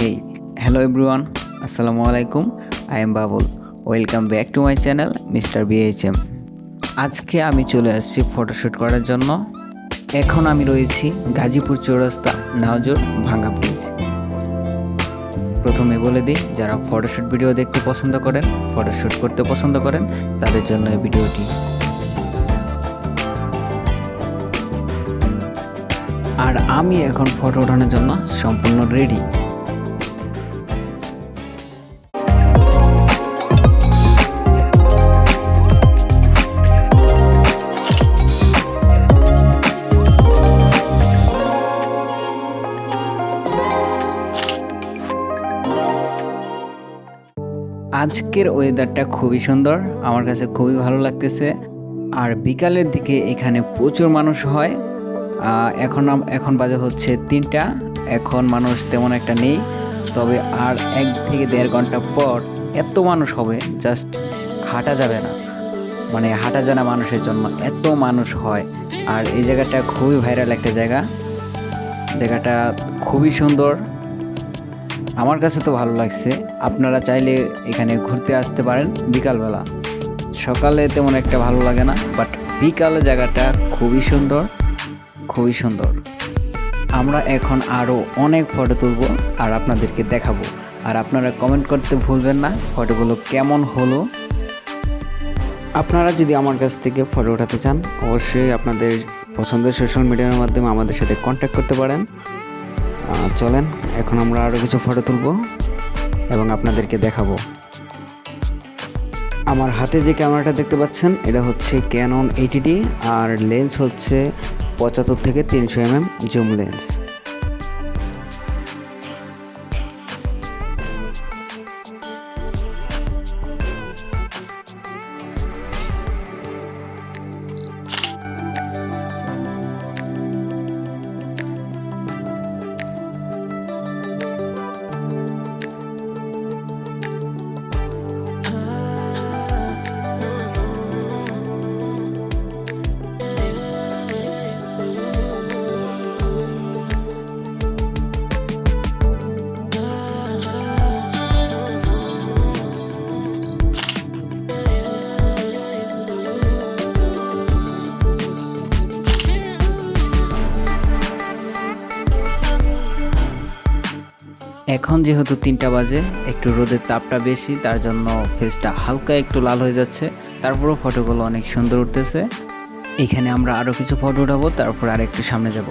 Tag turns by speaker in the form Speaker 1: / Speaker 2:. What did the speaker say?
Speaker 1: Hey, hello everyone. Assalamu alaikum. I am Babul. Welcome back to my channel, Mr. BHM. আজকে আমি চলে আসছি photoshoot করার জন্য। এখন আমি রয়েছি গাজীপুর চৌরাস্তা নাওজোর ভাঙ্গা ব্রিজ। প্রথমে বলে দিই, যারা ফটোশ্যুট ভিডিও দেখতে পছন্দ করেন, ফটোশ্যুট করতে পছন্দ করেন, তাদের জন্য এই ভিডিওটি। আর আমি এখন ফটো ওঠানোর জন্য সম্পূর্ণ রেডি। আজকের ওয়েদারটা খুবই সুন্দর, আমার কাছে খুবই ভালো লাগতেছে। আর বিকালের দিকে এখানে প্রচুর মানুষ হয়। এখন বাজে হচ্ছে 3টা। এখন মানুষ তেমন একটা নেই, তবে আর 1 থেকে 1.5 ঘন্টা পর এত মানুষ হবে, জাস্ট হাঁটা যাবে না, মানে হাঁটা যায় না মানুষের জন্য, এত মানুষ হয়। আর এই জায়গাটা খুবই ভাইরাল একটা জায়গাটা খুবই সুন্দর, আমার কাছে তো ভালো লাগছে। আপনারা চাইলে এখানে ঘুরতে আসতে পারেন বিকালবেলা। সকালে তেমন একটা ভালো লাগে না, বাট বিকালে জায়গাটা খুবই সুন্দর। আমরা এখন আরও অনেক ফটো তুলব আর আপনাদেরকে দেখাবো। আর আপনারা কমেন্ট করতে ভুলবেন না ফটোগুলো কেমন হলো। আপনারা যদি আমার কাছ থেকে ফটো ওঠাতে চান, অবশ্যই আপনাদের পছন্দের সোশ্যাল মিডিয়ার মাধ্যমে আমাদের সাথে কন্ট্যাক্ট করতে পারেন। চলেন এখন আমরা আরও কিছু ফটো তুলব এবং আপনাদেরকে দেখাবো। আমার হাতে যে ক্যামেরাটা দেখতে পাচ্ছেন, এটা হচ্ছে ক্যানন 80D আর লেন্স হচ্ছে 75 থেকে 300 mm জুম লেন্স। এখন যেহেতু 3টা বাজে, একটু রোদের তাপটা বেশি, তার জন্য ফেসটা হালকা একটু লাল হয়ে যাচ্ছে। তারপরেও ফটোগুলো অনেক সুন্দর উঠতেছে। এখানে আমরা আরও কিছু ফটো উঠাবো, তারপর আর একটু সামনে যাব।